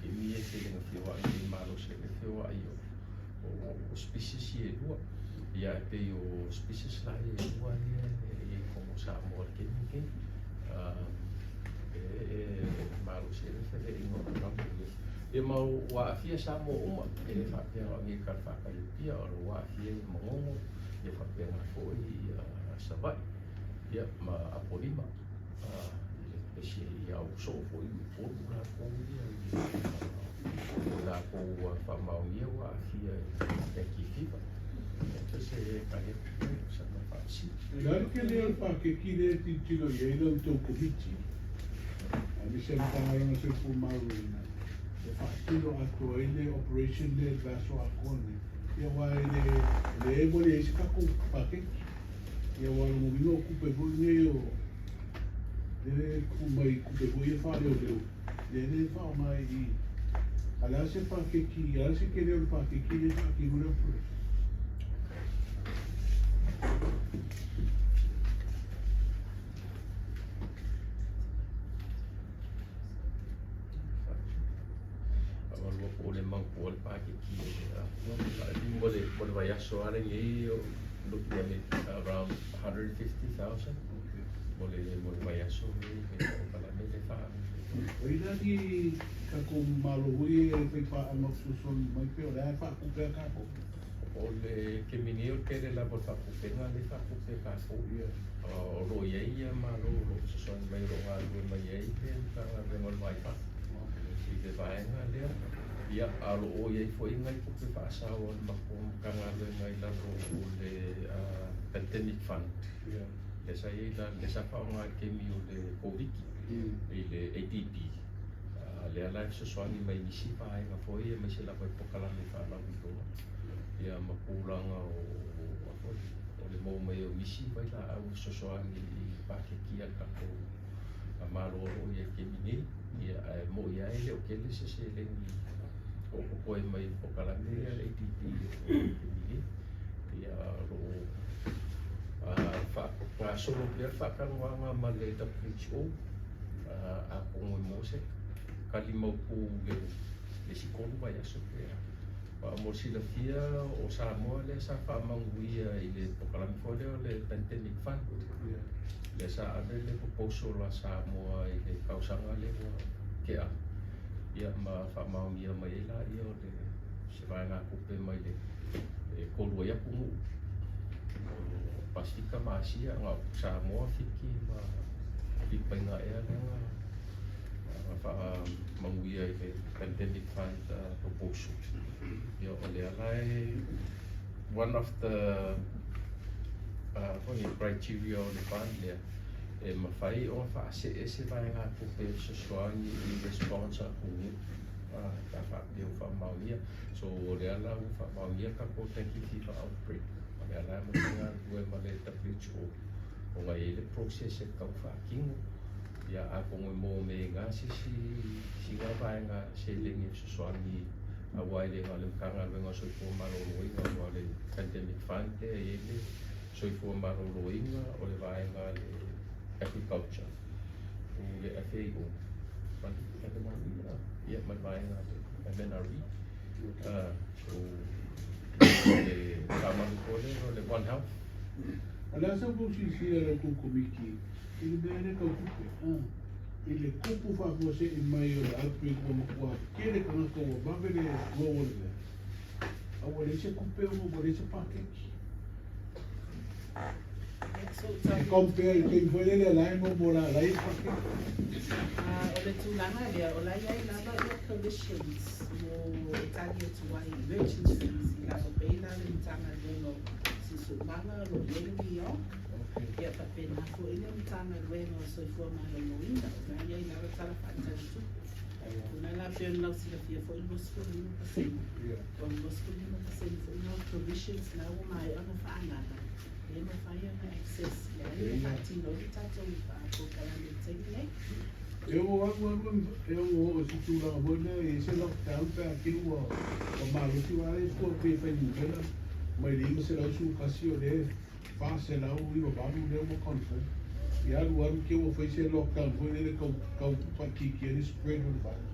Ke mi e ke le whioa i le maro se le whioa i o species i e lua. Ia e pe o species la i e lua i e kongo Samoa ke mi ke. Maro se le whioa i ngā ramu. E mau wa afia Samoa uma. E le whapea o ngi ka whakari pia o le wa afia i mongongo. E whapea ngā fōi i Savai. Ia ma apolima. Si au so foi o la coia la coa famauia wa fia dengue fever. Entonces kaya sa na pasi. Dar que le pa que kire ti tilo ye lo to komiti. Ami se mtanga no se fumaru ina. E fa tilo ato ele operation le vaso akone. Ia wa le ebole isi ka ko pa ke. Ia wa mo vino kupe bo neo. Le kumai kupe boye fa le o le fa mai I ala se pa ke ki ala se ke le pa ke ki le pa ki mura pu Avalo o le manco le pa ke ki mo le vai aso ale ngi looking at it around 150,000. Mo vai aso para me le fa. Oina di ka ko malo hui e pe pa ano suson mai pe ora fa ku pe ka ko. O le ke minio ke le la por fa ku pe nga le fa ku pe ka ko. O ro ye ia ma lo suson mai ro ga lo mai ye pe ka le mo vai fa. I te vai nga le ia alo o ye foi ngai ku pe fa sa o ma ko ka nga le ngai la ro le pandemic fund. Le sa ye la le sa fa nga ke mi o le covid i le ADP. Le ala se soani mai nisi pa ai nga foi mai se la vai pokala le fa la vito. Ia ma pulanga o le mo mai o misi vai la au se soani I pa ke kia ka ko amaro o ye ke mini ia mo ia ele o ke le se le o ko mai pokala le ADP ia ro fa solo per fa karuanga ma le WHO a kongo mose kalima ku le sikolu vai aso pea pa mo sila fia o Samoa le sa fa manguia I le pokalami fole o le pandemic fund le sa ave le proposal la Samoa I le kausanga le ke a ia ma fa maumia mai la ia o le se vai nga kupe mai le kolua ia kumu Pasifika ma Asia nga Samoa fiki ma pipainga ea nga manguia i le pandemic fund proposal. Ia o le alai, one of the criteria o le fund lea e mawhai o whaase e se vai ngā pupe sosoangi i response a kungu ka whapea o whamauia. So o le ala o whamauia ka ko teki FIFA outbreak. O le ala matinga ue ma le WHO. O ngai ele process e kau whakingu. Ia a kongo mo me ngā si ngā vai ngā se lengi sosoangi a wai le ngā leukanga wenga soifua maroroinga o le pandemic fund e ele soifua maroroinga o le vai ngā le agriculture o le FAO. Ia mai vai ngā le MNRE. So le kamanu kore o le One Health. Ala sa po si ala ko komiki. Ili bene ka kupe. Ili kupu fa ko se i mai o outbreak o mo kere ka ko ba vele go le. Awale se kupe o mo le se package. E compare ke vole le lai mo bola lai package. O le tūlanga lea, o lai ai lava i conditions mo Italia tuai emergencies i lava peina le mitanga luengo si sumanga lo lengi o. Ia pa pena ko ina mitanga luengo soifua malo moina, o lai ai lava tala whaataritu. Una la pia lau sila fia fo ilmo skuli no paseni. O ilmo skuli no paseni fo ino provisions na o mai ana whaangana. E no whaia na access, ia e whaatino i tato i whaako kalande teine. Eu o se tu la bona e se lockdown pa aquilo o maluco vai for pe fa ningela mai liga se la su ocasione fa se la o i ba no le mo confer e a luar que o foi se lockdown foi ele com pa que ele spread o virus.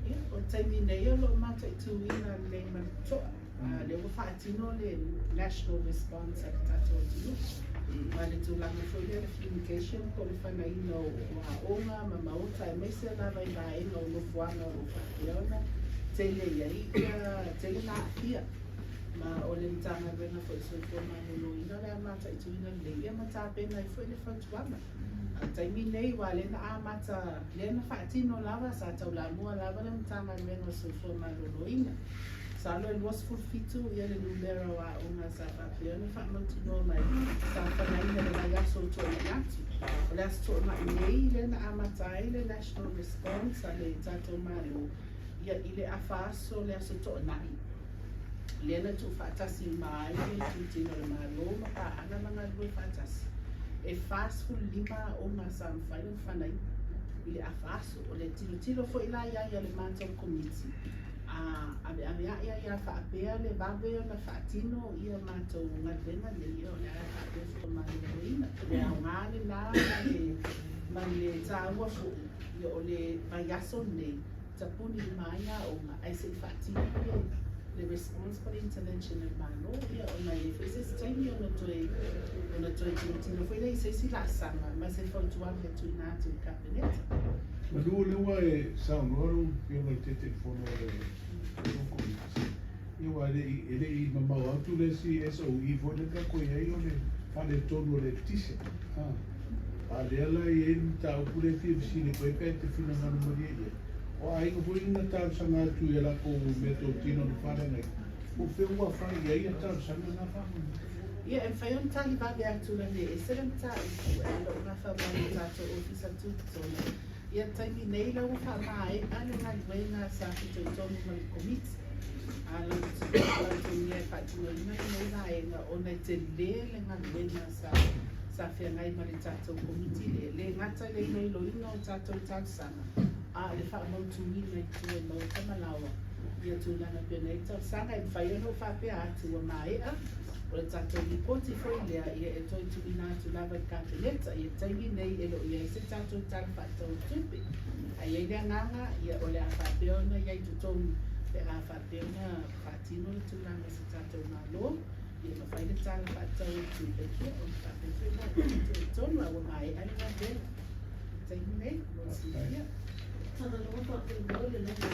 Ia, o taimi nei o lo mata i tuina le mantoa. Le o whaatino le national response a tato tino. Ma le tūlanga foi le communication ko le whanaina o haonga ma mauta e mese la vai vaenga o lofuanga o whakeona. Tele iai, tele nā hia. Ma o le mtanga venga foi soifua maholo ina le amata i tuina le ia mata pena i foi le whatuanga. Taimi nei wa le na amata le na whaatino lava sa tau la mua lava le mtanga venga soifua maholo ina. Salo el was fulfitu ia le numero a una sa papione fa montino mai sa fanaina le ragazzo to ragazzi le sto ma nei le na amatai le national response ale tato malo ia ile afaso le asoto nai le na tu fatasi mai le tutino le malo ma pa ana manga due fatasi e fast full lima o ma sa fanai ile afaso o le tilo fo ila ia le manto committee. Ia whaapea le babe o na whaatino ia mātou ngadena le ia o le ara whaapea fo manuoina. Le au ngāle nā ma le tāua fo ia o le vaiaso nei tapuni maia o ngā aise whaatino le responsible intervention of mano ia o na e whese taimi o na toi tino fo ile i seisi la sanga ma se fo tuan he tuina tu cabinet. Ma lua e saunoro eu no te telefono eu ele i mamau atu le si SOE foi le kako ia o le fale tonu le tise a le ala i e ta upule fifsi le koe kai te fina ngana maria ia o ai ko foi ina ta sanga atu ia la ko meto tino le fale nei o fe ua fai ia ia ta sanga na fama ia e fai un tali babe atu le ne e seren ta i alo una fa babe tato ofisa tutona. Ia taimi nei lau whamai, ane ngai wenga sa fito i tonu mai komiti. Ala tūni e whaatino i mai nei raenga o nei te le ngai wenga sa whia ngai mare tātou komiti le ngata le nei loina o tātou tāusanga. A le whaamau tūni nei tue mau tamalawa. Ia tūnanga pia nei tau sanga e whai ano whapea atu o maea. O le tātou i poti foi lea ia e toi tui nātu lava i kāpeneta ia taimi nei e lo ia e se tātou tala whātou tupi. A iei lea nganga ia o le a whapeona iei tutongu pe a whapeona whātino le tūranga se tātou malo ia ma whai le tala whātou tupi kia o le whapewhena tonu a wamai ane ngā pēna. Taimi nei, mo si ia. Tana loa whapea le nana.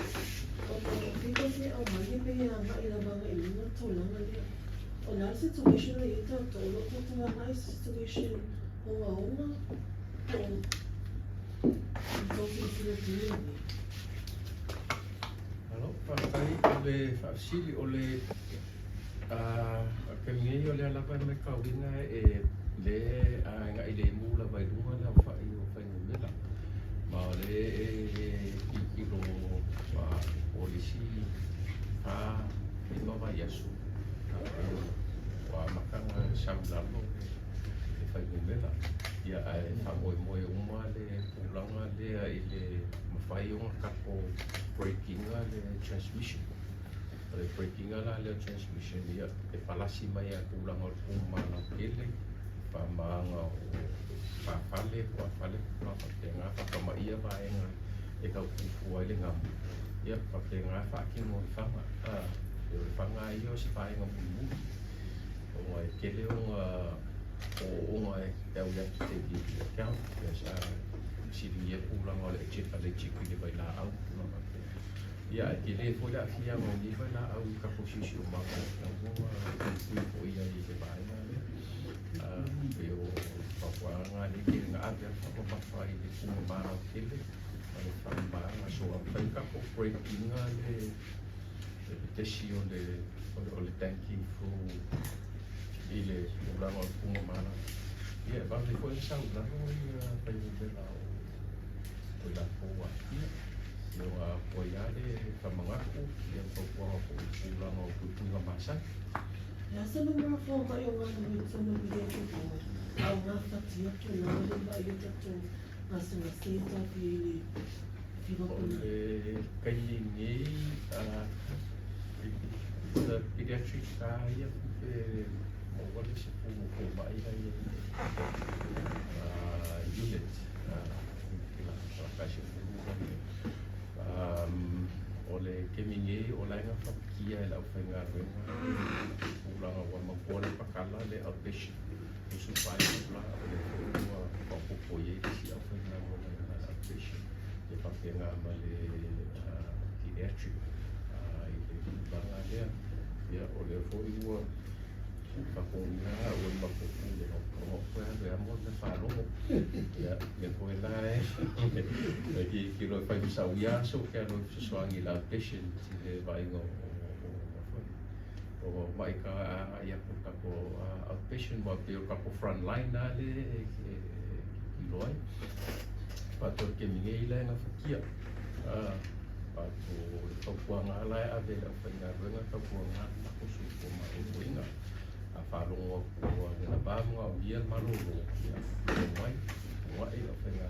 O le whiko se au mai pe ia ngā ira wanga i luna tōlanga lea. O nā situation o i tōlo ko tō nai situation o a ona o tōki sila tini. Alo, whakatai o le whaasili o le kemingei o le alapa me kauinga e le nga i le mula vai lunga le whai o whai ngumela. Ma o le kikiro polisi i mawa yasu. Wa makanga samlalo e whai ngumela. Ia ai whamoe moe uma le pulanga lea i le mawhai o ngakapo breaking le transmission. Le breaking la le transmission ia e palasi mai a pulanga o pumana pele pa manga o whawhale kua whale kua whatenga whakama ia vaenga e kau pupu ai le ngamu. Ia whatenga whakingo i whanga. E o whanga ia o se vaenga mulu. O ngai kele o ngai tau ia te ki account. Ia sa siri ia pulanga o le chip le chipi le vai la au. Ia ke le foi la fia mo ni vai la au ka posisi o mako. Ia foi ia i le vaenga. Pe o whakawanga ni ke nga avea whakawhawhai le kuma mara o kele. Ale whakawanga so a whaika o breakinga le petesi o le tanki fu i le ulanga o kuma mara. Ia vale koe sa ulanga o i paimubela o la poa. Ia a koe ale whamangaku ia whakawanga o ulanga o kutunga masai. Ya sana mga fo kayo nga nung sana bigyan ko po. Ang nga fatia to na rin ba yung tato nasa nasita pili. Kaya ni the pediatric kaya wala siya po maayay unit kasi ole keminge ola nga fakia la ofenga renga ulang awan magpone pakala le outpatient supaya la ole ko popoye si ofenga wala outpatient e pakenga male pediatric banga dia ya ole fo iwa pakonga o mapopunde o ko ya mo na falo ya me ko la ki lo fai sa uya so que lo so angi la patient e vai ngo o mai ka ya ko outpatient mo pe ka front line na le ki loi pa to ke mingi la na fakia pa to puanga la ave la fai na renga to puanga ko su ko ma o inga falongo ko na banga o ia malolo ia mai o fenga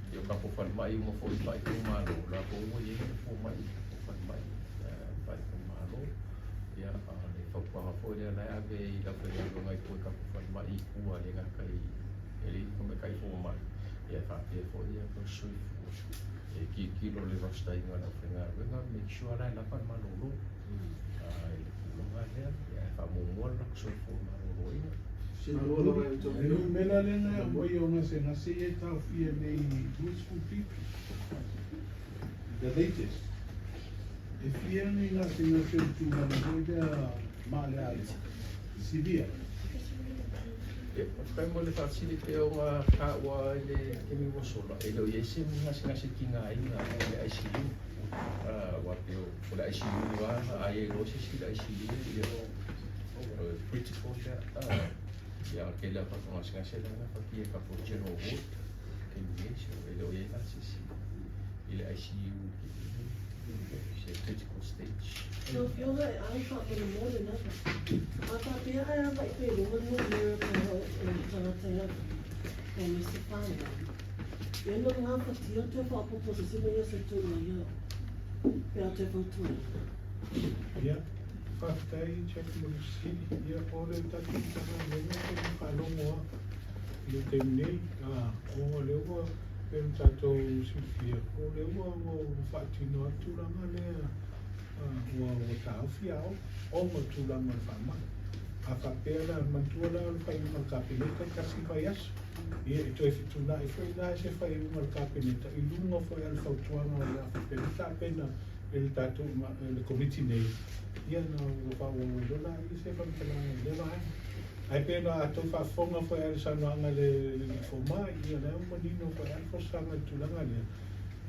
yo ka po fan mai mo fo mai ko malo la ko mo ye ko mai ko fan mai fa ko malo ia le fa ko fo le la ave la fenga ko mai ko ka po fan mai ku ale nga kai ele ko me kai fo mai ia fa te fo ia ko sui e ki lo le rasta inga la fenga venga make sure la fan malolo Mela lenga boy o ngase ngase e tau fia nei useful people. The latest. E fia nei ngase tu na boida male ale. Sivia. Kai mo le fasili pe o ka wa le kemi mo sola. E lo yese ngase kinga ina le ICU. Wa pe o le ICU wa ai lo se si le ICU yo critical ya que la formación se la na porque é capochero o que dice ele olha lá se ele ICU que critical stage So yo nga ay fa mo mo na. Ata pia ay ba ito mo mo mo ko na tayo. Ko mi se pa. Yo no nga fatia to fa po position ya se to yo. Pia te po to. Ya. Faktai check mo si ya ole taki sana venga ko falo mo. Yo temne o le wo pero tato si fia o le wo fatino tu la mane o tau fiao o mo tu la mo fama. A papela mantuala fai uma capineta kasi faias. E to if tu na if na se fai uma capineta e lungo foi al fautuanga o la pena el tato el committee nei ia no fa o dona i se fa tala le vai ai pena to fa fonga foi al sananga le forma ia na un monino foi al fosanga tulanga le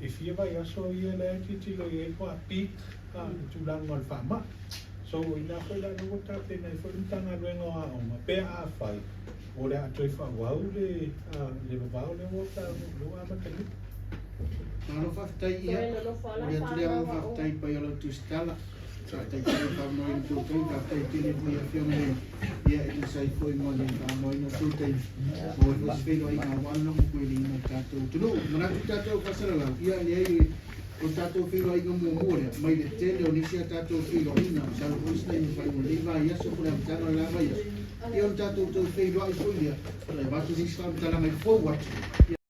e fia vai aso ia le titilo i ko api tulang mal fama so ina ko la no ta te nei fo tanga rengo a o ma pe a fai o le a toi fa wau le vau le o ta lo a ma tani Ano whaftai ia, o ia tule ang whaftai pa ia lau tu stala. So tai tele whamoi no tūtai, whaftai tele hui a whionga ia e tu sai foi mo le whamoi no tūtai. O e whasi whero ai ngā wānong koe li ngā tātou. Tunu, manatu tātou whasaralau, ia le ai o tātou whero ai ngā mōmōrea. Mai le tele o nisi a tātou whero ai ngā, salo kuisnei no whai mo leiva i aso kule amtano la mai aso. Ia o tātou tau whero ai koe ia, watu nisi whamtalanga i forward.